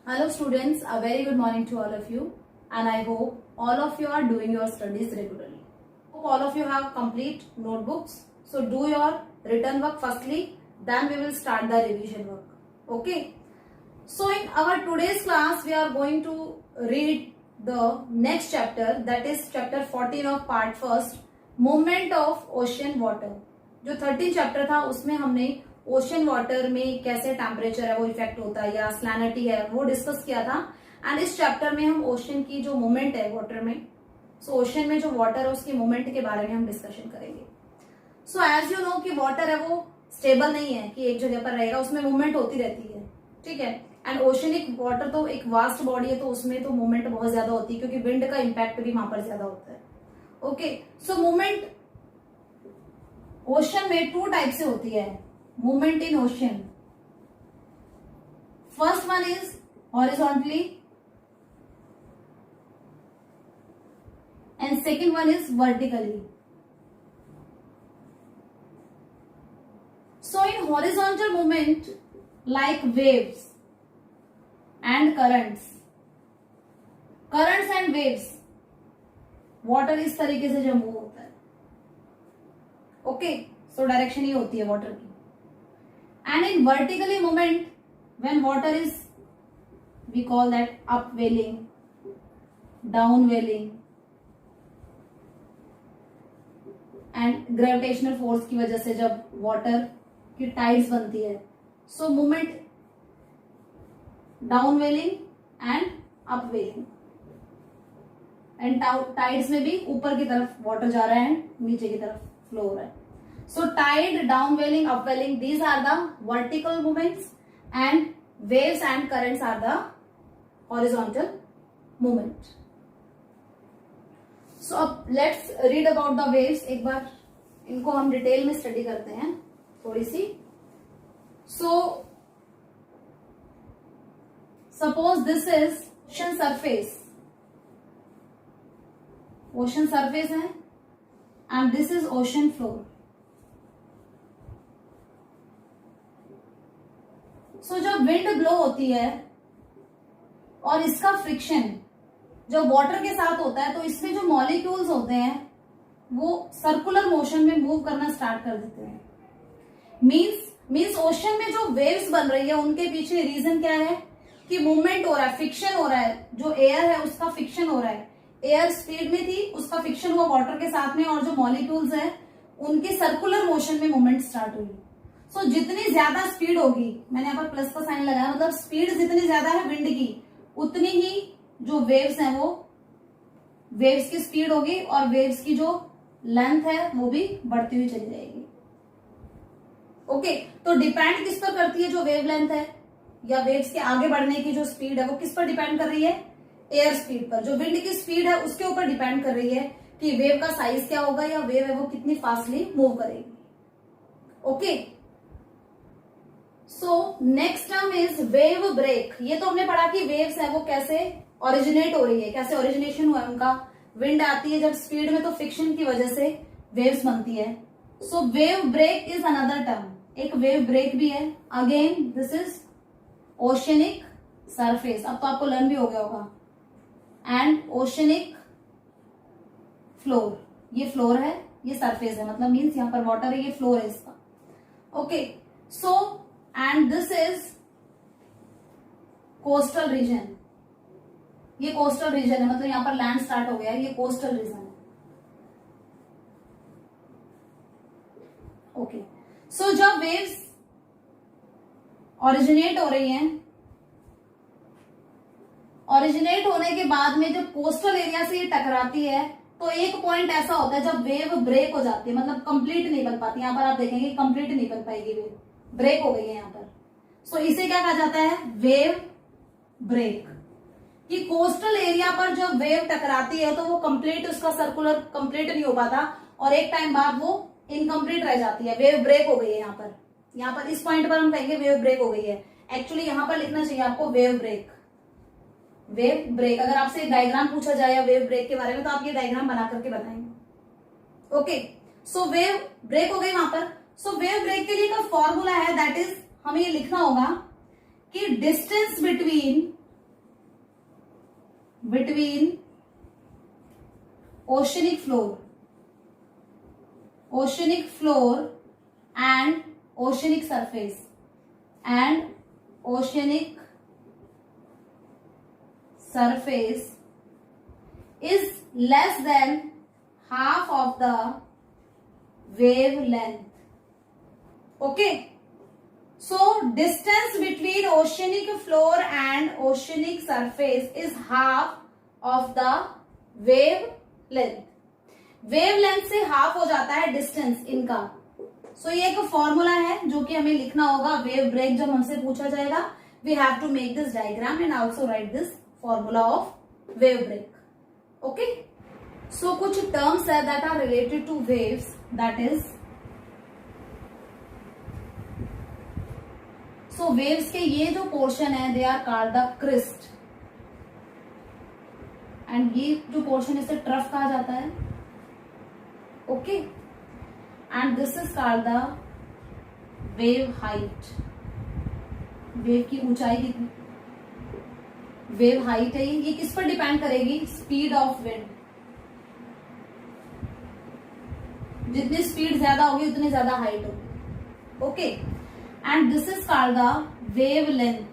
Hello students, a very good morning to all of you, and I hope all of you are doing your studies regularly. Hope all of you have complete notebooks. So do your written work firstly, then we will start the revision work. Okay. So in our today's class, we are going to read the next chapter, that is chapter 14 of part first, movement of ocean water. जो 13 chapter था उसमें हमने ocean water में कैसे temperature है वो effect होता है या सैलिनिटी है वो डिस्कस किया था. एंड इस चैप्टर में हम ओशन की जो मूवमेंट है वाटर में, सो ओशन में जो वाटर है उसकी मूवमेंट के बारे में हम डिस्कशन करेंगे. सो एज यू नो कि वाटर है वो स्टेबल नहीं है कि एक जगह पर रहेगा, उसमें मूवमेंट होती रहती है. ठीक है. एंड ओशनिक वाटर तो एक वास्ट बॉडी है तो उसमें तो मूवमेंट बहुत ज्यादा होती है क्योंकि विंड का इम्पैक्ट भी वहां पर ज्यादा होता है. ओके. सो मूवमेंट ओशन में टू टाइप से होती है. Movement in ocean, first one is horizontally and second one is vertically. So in horizontal movement like waves and currents and waves, water इस तरीके से जब मूव होता है. ओके. सो डायरेक्शन ही होती है वाटर की. And in vertically movement, when water is, we call that upwelling, downwelling, and gravitational force की वजह से जब water की tides बनती है, so movement downwelling and upwelling. And tides में भी ऊपर की तरफ water जा रहा है and नीचे की तरफ flow हो रहा है. So tide, downwelling, upwelling, these are the vertical movements, and waves and currents are the horizontal movement. So let's read about the waves. एक बार इनको हम डिटेल में स्टडी करते हैं थोड़ी सी. So suppose this is ocean surface. Ocean surface है and this is ocean floor. सो जब wind blow होती है और इसका फ्रिक्शन जब वाटर के साथ होता है तो इसमें जो मॉलिक्यूल्स होते हैं वो सर्कुलर मोशन में मूव करना स्टार्ट कर देते हैं. मींस ओशन में जो वेव्स बन रही है उनके पीछे रीजन क्या है कि मूवमेंट हो रहा है, फिक्शन हो रहा है. जो एयर है उसका फिक्शन हो रहा है. एयर स्पीड में थी, उसका फिक्शन हुआ वाटर के साथ में, और जो मॉलिक्यूल्स है उनके सर्कुलर मोशन में मूवमेंट स्टार्ट हुई. सो जितनी ज्यादा स्पीड होगी, मैंने यहाँ पर प्लस का साइन लगाया, मतलब स्पीड जितनी ज्यादा है विंड की उतनी ही जो वेव्स हैं वो वेव्स की स्पीड होगी और वेव्स की जो लेंथ है वो भी बढ़ती हुई चली जाएगी. ओके. तो डिपेंड किस पर करती है जो वेव लेंथ है या वेव्स के आगे बढ़ने की जो स्पीड है वो किस पर डिपेंड कर रही है? एयर स्पीड पर. जो विंड की स्पीड है उसके ऊपर डिपेंड कर रही है कि वेव का साइज क्या होगा या वेव है वो कितनी फास्टली मूव करेगी. Okay. So next term is wave break. ये तो हमने पढ़ा कि वेव्स है वो कैसे ओरिजिनेट हो रही है, कैसे ओरिजिनेशन हुआ है उनका. विंड आती है जब स्पीड में तो फ्रिक्शन की वजह से वेव्स बनती है. So wave break is another term. एक वेव ब्रेक भी है. Again this is oceanic surface. अब तो आपको लर्न भी हो गया होगा. And oceanic floor. ये फ्लोर है, ये सरफेस है, मतलब मीन्स यहाँ पर वाटर है, ये फ्लोर है इसका. Okay. So and this is coastal region. ये कोस्टल रीजन है, मतलब यहां पर लैंड स्टार्ट हो गया है, ये कोस्टल रीजन है. ओके. सो जब वेव्स ओरिजिनेट हो रही हैं, ओरिजिनेट होने के बाद में जब कोस्टल एरिया से ये टकराती है तो एक पॉइंट ऐसा होता है जब वेव ब्रेक हो जाती है, मतलब कंप्लीट नहीं बन पाती. यहां पर आप देखेंगे कंप्लीट नहीं बन पाएगी, वेव ब्रेक हो गई है यहां पर. सो इसे क्या कहा जाता है? Wave break. कि कोस्टल एरिया पर जब वेव टकराती है तो वो कंप्लीट, उसका सर्कुलर कंप्लीट नहीं हो पाता और एक टाइम बाद वो इनकम्प्लीट रह जाती है. वेव ब्रेक हो गई है यहाँ पर इस पॉइंट पर हम कहेंगे वेव ब्रेक हो गई है. एक्चुअली यहां पर लिखना चाहिए आपको वेव ब्रेक. Wave break. अगर आपसे डायग्राम पूछा जाए या वेव ब्रेक के बारे में तो आप ये डायग्राम बना करके बताएंगे. ओके. सो वेव ब्रेक हो गई वहां पर. सो वेव ब्रेक के लिए का फॉर्मूला है, दैट इज हमें ये लिखना होगा कि distance between between oceanic floor and oceanic surface is less than half of the wavelength. Okay, so distance between oceanic floor and oceanic surface is half of the wavelength. Wavelength से half हो जाता है distance इनका. सो ये एक formula है जो कि हमें लिखना होगा. वेव ब्रेक जब हमसे पूछा जाएगा, we have to make this diagram and also write this formula of wave break. Okay, so कुछ टर्म्स है that are related to waves, that is, so waves के ये जो पोर्शन है they are called the crest, and ये जो portion इसे trough कहा जाता है. Okay, and this is called the wave height. Wave की ऊंचाई कितनी, वेव हाइट है ये किस पर डिपेंड करेगी? Speed of wind. जितनी स्पीड ज्यादा होगी उतनी ज्यादा हाइट होगी. Okay, and this is called the wave length.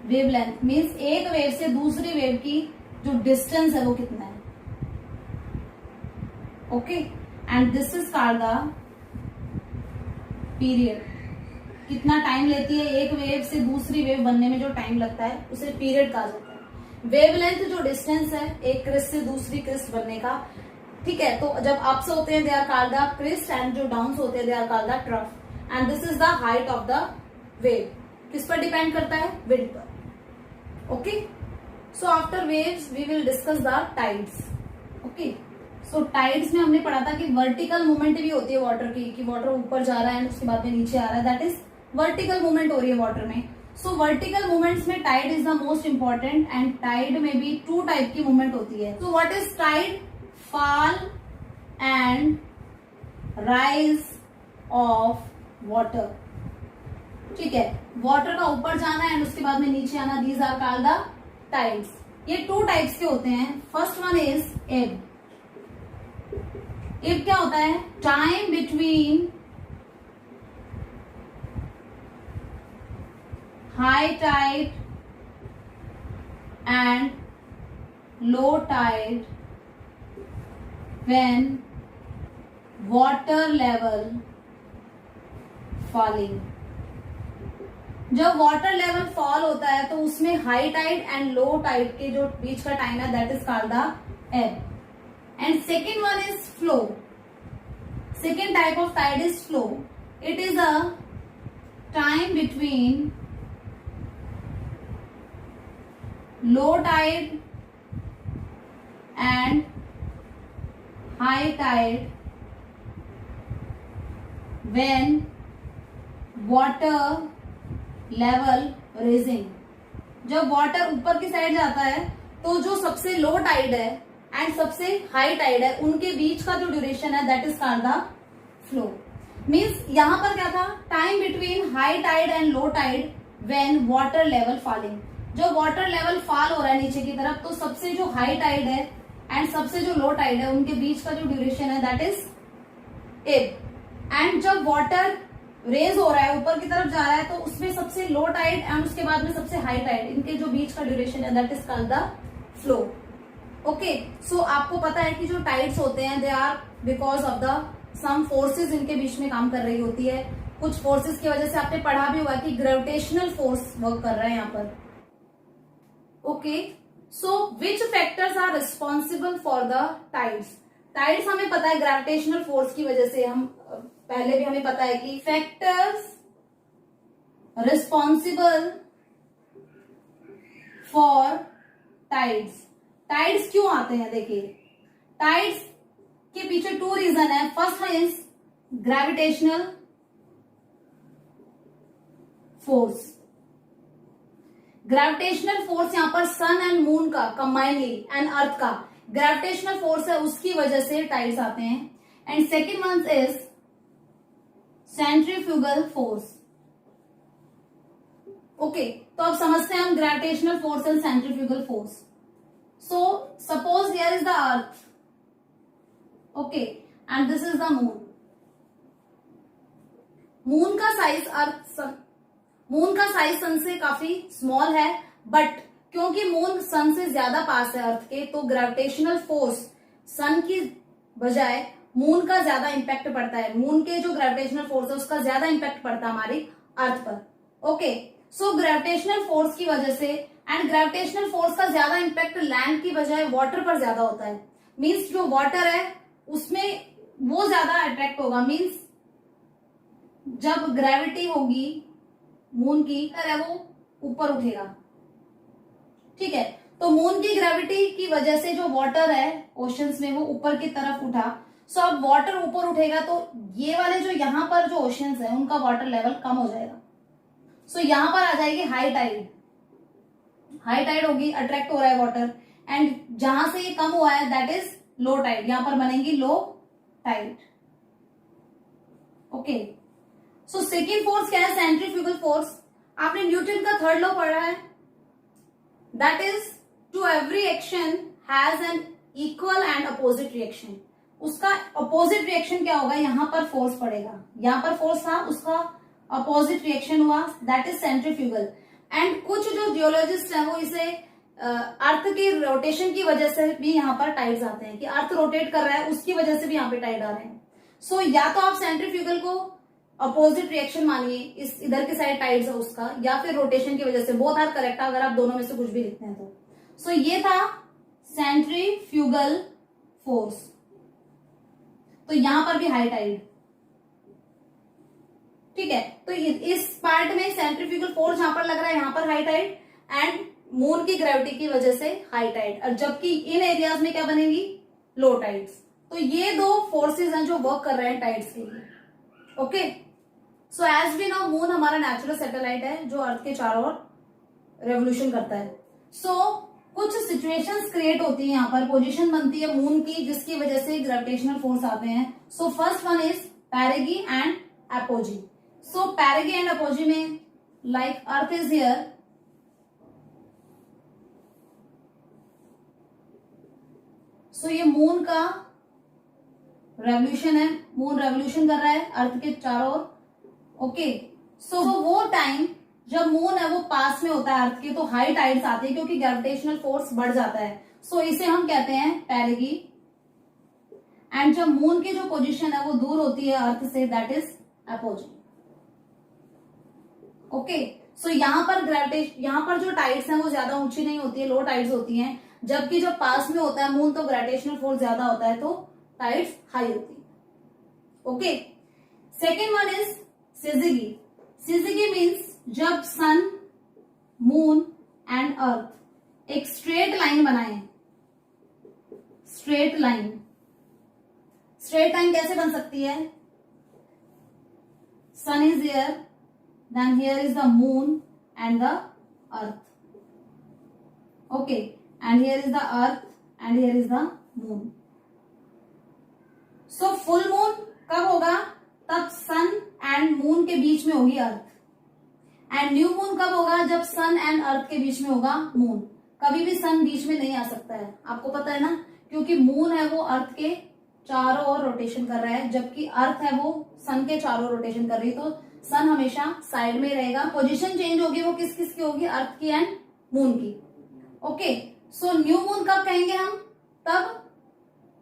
Wave length means एक वेव से दूसरी वेव की जो डिस्टेंस है वो कितना है. Okay, and this is called the period. कितना टाइम लेती है एक वेव से दूसरी वेव बनने में, जो टाइम लगता है उसे पीरियड कहा जाता है. वेवलेंथ जो डिस्टेंस है एक क्रिस्ट से दूसरी क्रिस्ट बनने का. ठीक है, तो जब अप्स होते हैं they are called the crest, and जो डाउन्स होते हैं they are called the trough. And this is the height of the wave. किस पर डिपेंड करता है? विंड पर. Okay, so after waves we will discuss the tides. Okay, so tides में हमने पढ़ा था कि वर्टिकल मूवमेंट भी होती है वाटर की, कि वाटर ऊपर जा रहा है एंड उसके बाद में नीचे आ रहा है, दैट इज वर्टिकल मूवमेंट हो रही है वाटर में. सो वर्टिकल मूवमेंट्स में tide is the most important, and tide में भी 2 टाइप की मूवमेंट होती है. So what is tide? Fall and rise of water. ठीक है, वाटर का ऊपर जाना एंड उसके बाद में नीचे आना, these are called the tides. ये 2 टाइप्स के होते हैं. फर्स्ट वन इज एब. एब क्या होता है? Time between high tide and low tide when water level falling. जब वाटर लेवल फॉल होता है तो उसमें high tide and low tide के जो बीच का टाइम है that is called the ebb. And second one is flow. Second type of tide is flow. It is a time between low tide and high tide when water level rising. जब water ऊपर की side जाता है तो जो सबसे low tide है and सबसे हाई टाइड है उनके बीच का जो ड्यूरेशन है that is called the flow. Means यहां पर क्या था? Time between high tide and low tide when water level falling. जो वाटर लेवल फॉल हो रहा है नीचे की तरफ, तो सबसे जो हाई टाइड है एंड सबसे जो लो टाइड है उनके बीच का जो ड्यूरेशन है दैट इज एब. एंड जब वाटर रेज हो रहा है ऊपर की तरफ जा रहा है तो उसमें सबसे लो टाइड एंड उसके बाद में सबसे हाई टाइड, इनके जो बीच का ड्यूरेशन है that is called the flow. Okay, so आपको पता है कि जो टाइड्स होते हैं they are because of the some forces इनके बीच में काम कर रही होती है. कुछ फोर्सेज की वजह से आपने पढ़ा भी हुआ कि ग्रेविटेशनल फोर्स वर्क कर रहा है यहाँ पर. Okay, so which factors are responsible for the tides? Tides हमें पता है ग्रेविटेशनल फोर्स की वजह से, हम पहले भी हमें पता है कि factors responsible for tides. Tides क्यों आते हैं? देखिए, टाइड्स के पीछे 2 रीजन है. First is gravitational force. Gravitational force यहां पर सन एंड मून का कंबाइनली एंड अर्थ का ग्रेविटेशनल फोर्स है, उसकी वजह से टाइड्स आते हैं. And second one is centrifugal force. Okay, तो अब समझते हैं हम gravitational force and centrifugal force. So suppose here is the earth, okay, and this is the moon. Moon का साइज सन से काफी स्मॉल है, बट क्योंकि मून सन से ज्यादा पास है अर्थ के, तो ग्रेविटेशनल फोर्स सन की बजाय मून का ज्यादा इंपैक्ट पड़ता है. मून के जो ग्रेविटेशनल फोर्स है उसका ज्यादा इंपैक्ट पड़ता है हमारी अर्थ पर. ओके, सो ग्रेविटेशनल फोर्स की वजह से, एंड ग्रेविटेशनल फोर्स का ज्यादा इंपैक्ट लैंड की बजाय वाटर पर ज्यादा होता है. मीन्स जो वाटर है उसमें वो ज्यादा अट्रैक्ट होगा. मीन्स जब ग्रेविटी होगी मून की, है वो ऊपर उठेगा. ठीक है, तो मून की ग्रेविटी की वजह से जो वाटर है ओशंस में वो ऊपर की तरफ उठा. सो अब वाटर ऊपर उठेगा तो ये वाले जो यहाँ पर जो ओशंस है उनका वाटर लेवल कम हो जाएगा. सो यहाँ पर आ जाएगी हाई टाइड. हाई टाइड होगी, अट्रैक्ट हो रहा है वाटर, एंड जहां से ये कम हुआ है दैट इज लो टाइड. यहां पर बनेगी low tide. Okay, so second force क्या है? Centrifugal force. आपने न्यूटन का थर्ड लॉ पढ़ा है, that is to every action has an equal and opposite reaction. उसका अपोजिट रिएक्शन क्या होगा? यहां पर फोर्स पड़ेगा. यहां पर फोर्स था, उसका अपोजिट रिएक्शन हुआ, दैट इज सेंट्रीफ्यूगल. एंड कुछ जो जियोलॉजिस्ट हैं वो इसे अर्थ की रोटेशन की वजह से भी यहाँ पर टाइड्स आते हैं, कि अर्थ रोटेट कर रहा है उसकी वजह से भी यहाँ पे टाइड आ रहे हैं. सो या तो आप सेंट्रीफ्यूगल को अपोजिट रिएक्शन मानिए, इस इधर की साइड टाइड्स है उसका, या फिर रोटेशन की वजह से. बोथ आर करेक्ट अगर आप दोनों में से कुछ भी लिखते हैं तो. सो ये था सेंट्रीफ्यूगल फोर्स. तो यहां पर भी हाई टाइड. ठीक है, तो इस पार्ट में सेंट्रीफ्यूगल फोर्स यहां पर लग रहा है, यहां पर हाई टाइड, एंड मून की ग्रेविटी की वजह से हाई टाइड. और जबकि इन एरियाज में क्या बनेगी? लो टाइड्स. तो ये दो फोर्सेस हैं जो वर्क कर रहे हैं टाइड्स के लिए. Okay, so as we know moon हमारा नेचुरल सैटेलाइट है जो अर्थ के चारों ओर रेवोल्यूशन करता है. सो कुछ सिचुएशंस क्रिएट होती है, यहाँ पर पोजीशन बनती है मून की जिसकी वजह से ग्रेविटेशनल फोर्स आते हैं. सो first one is perigee and apogee. So perigee and apogee में लाइक अर्थ इज हियर, सो ये मून का रेवोल्यूशन है. मून रेवोल्यूशन कर रहा है अर्थ के चारों ओर. ओके, सो वो टाइम जब मून है वो पास में होता है अर्थ के, तो हाई टाइड्स आते हैं क्योंकि ग्रेविटेशनल फोर्स बढ़ जाता है. सो इसे हम कहते हैं पेरिगी. एंड जब मून की जो पोजीशन है वो दूर होती है अर्थ से, दैट इज एपोजी. ओके, सो यहाँ पर जो टाइड्स हैं वो ज्यादा ऊंची नहीं होती है, लो टाइड्स होती हैं. जबकि जब पास में होता है मून तो ग्रेविटेशनल फोर्स ज्यादा होता है तो टाइड्स हाई होती है. Okay, second one is syzygy. Syzygy means जब सन, मून एंड अर्थ एक स्ट्रेट लाइन बनाए. स्ट्रेट लाइन कैसे बन सकती है? Sun is here, then here is the moon and the earth. Okay, and here is the earth and here is the moon. So full moon कब होगा? तब सन and moon के बीच में होगी अर्थ. एंड न्यू मून कब होगा? जब सन एंड अर्थ के बीच में होगा मून. कभी भी सन बीच में नहीं आ सकता है, आपको पता है ना, क्योंकि मून है वो अर्थ के चारों ओर रोटेशन कर रहा है, जबकि अर्थ है वो सन के चारों रोटेशन कर रही है. तो सन हमेशा साइड में रहेगा. पोजीशन चेंज होगी, वो किस किस की होगी? अर्थ की एंड मून की. ओके, सो न्यू मून कब कहेंगे हम? तब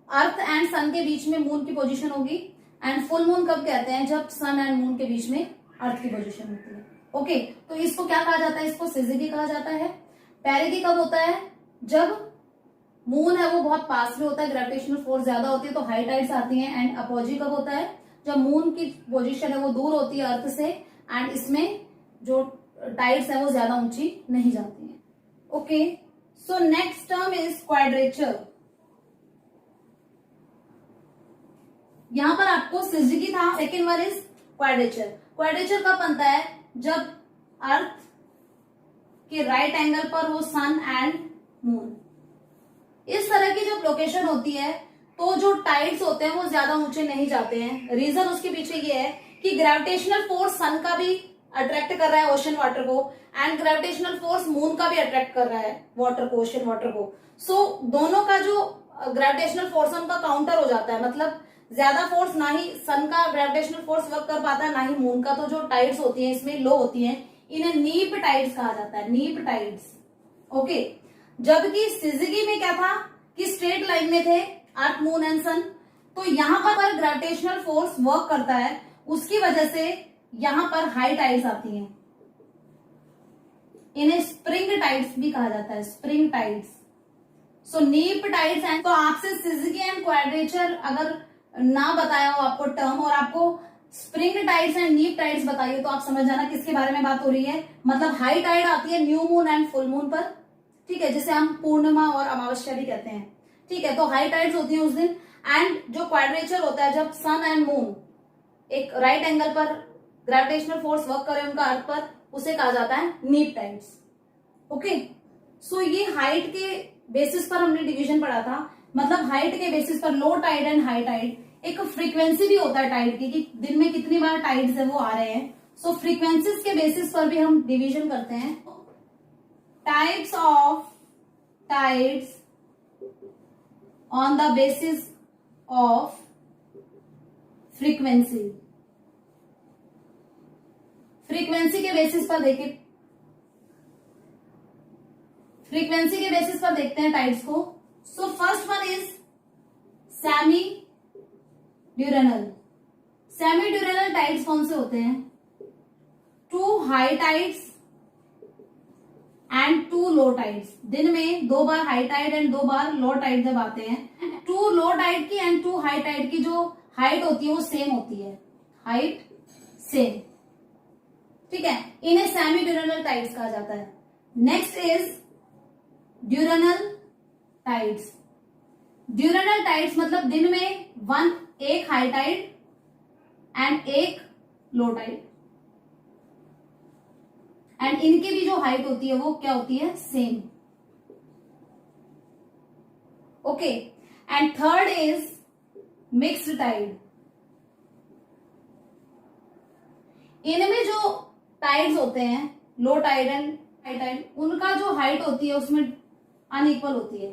अर्थ एंड सन के बीच में मून की पोजीशन होगी. एंड फुल मून कब कहते हैं? जब सन एंड मून के बीच में अर्थ की पोजीशन होती है. ओके, तो इसको क्या कहा जाता है? इसको सिजिगी कहा जाता है. पेरिगी कब होता है? जब मून है वो बहुत पास में होता है, ग्रेविटेशनल फोर्स ज्यादा होती है तो हाई टाइड्स आती हैं. एंड अपोजी कब होता है? जब मून की पोजीशन है वो दूर होती है अर्थ से, एंड इसमें जो टाइड्स है वो ज्यादा ऊंची नहीं जाती हैं. Okay, so next term is quadrature. यहां पर आपको सिजिगी था, second one is quadrature. Quadrature कब बनता है? जब अर्थ के राइट एंगल पर हो सन एंड मून. इस तरह की जब लोकेशन होती है तो जो टाइड्स होते हैं वो ज्यादा ऊंचे नहीं जाते हैं. रीजन उसके पीछे ये है कि ग्रेविटेशनल फोर्स सन का भी अट्रैक्ट कर रहा है ओशन वाटर को, एंड ग्रेविटेशनल फोर्स मून का भी अट्रैक्ट कर रहा है वाटर को, ओशन वाटर को। सो दोनों का जो ग्रेविटेशनल फोर्स है उनका काउंटर हो जाता है, मतलब ज्यादा फोर्स ना ही सन का ग्रेविटेशनल फोर्स वर्क कर पाता है ना ही मून का। तो जो टाइड्स होती हैं इसमें लो होती हैं, इन्हें नीप टाइड्स कहा जाता है, नीप टाइड्स। ओके, जबकि सिजिगी में क्या था कि स्ट्रेट लाइन में थे अर्थ, मून एंड सन। तो यहां पर ग्रेविटेशनल फोर्स वर्क करता है, उसकी वजह से यहां पर हाई टाइड्स आती हैं। इन्हें स्प्रिंग टाइड्स भी कहा जाता है, स्प्रिंग टाइड्स। सो नीप टाइड्स एंड, तो आपसे सिजिगी एंड क्वाड्रेचर अगर ना बताया हो आपको टर्म, और आपको स्प्रिंग टाइड्स एंड नीप टाइड्स बताइए, तो आप समझ जाना किसके बारे में बात हो रही है। मतलब हाई टाइड आती है new moon and full moon पर, ठीक है, जिसे हम पूर्णिमा और अमावस्या भी कहते हैं, ठीक है। तो हाई टाइड्स होती है उस दिन। एंड जो क्वाड्रेचर होता है जब सन एंड मून एक राइट एंगल पर ग्रेविटेशनल फोर्स वर्क करे उनका अर्थ पर, उसे कहा जाता है नीप टाइड्स। ओके, सो ये हाइट के बेसिस पर हमने डिवीजन पढ़ा था, मतलब हाइट के बेसिस पर low tide and high tide. एक फ्रीक्वेंसी भी होता है टाइड की, कि दिन में कितनी बार टाइड्स है वो आ रहे हैं। सो फ्रीक्वेंसीज के बेसिस पर भी हम डिवीजन करते हैं। Types of tides on the basis of frequency, frequency के बेसिस पर देखिए, फ्रीक्वेंसी के बेसिस पर देखते हैं टाइड्स को। So first one is semi diurnal. Semi diurnal tides कौन से होते हैं? Two high tides and two low tides. दिन में 2 बार हाई टाइड एंड 2 बार लो टाइड जब आते हैं, टू लो टाइड की एंड टू हाई टाइड की जो हाइट होती है वो सेम होती है, हाइट सेम, ठीक है। इन्हें सेमी ड्यूरेनल टाइड्स कहा जाता है। Next is diurnal tides. Diurnal tides मतलब दिन में एक हाई टाइड एंड एक लो टाइड, एंड इनकी भी जो हाइट होती है वो क्या होती है? Same. Okay, and third is mixed tide. इनमें जो टाइड्स होते हैं low tide and high tide, उनका जो हाइट होती है उसमें अनइक्वल होती है,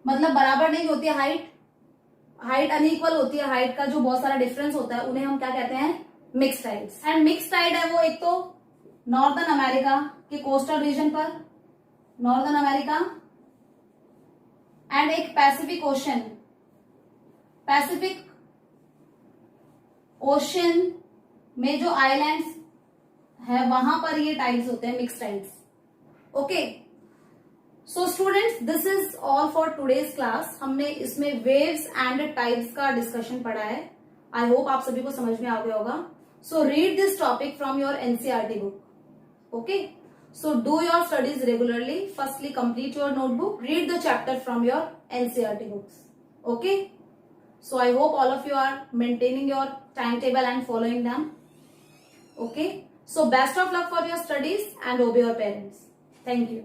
मतलब बराबर नहीं होती है हाइट अनइक्वल होती है, हाइट का जो बहुत सारा डिफरेंस होता है, उन्हें हम क्या कहते हैं? Mix tides. And mix tide है वो एक तो नॉर्दर्न अमेरिका के कोस्टल रीजन पर, नॉर्दर्न अमेरिका, एंड एक पैसिफिक ओशन में जो आइलैंड्स है वहां पर ये टाइड्स होते हैं, mix tides. Okay, so students, this is all for today's class. हमने इसमें वेव्स एंड टाइड्स का डिस्कशन पढ़ा है। आई होप आप सभी को समझ में आ गया होगा। So read this topic from your NCERT book. Okay, so do your studies regularly. Firstly, complete your notebook. Read the chapter from your NCERT books. Okay, so I hope all of you are maintaining your timetable and following them. Okay, so best of luck for your studies and obey your parents. Thank you.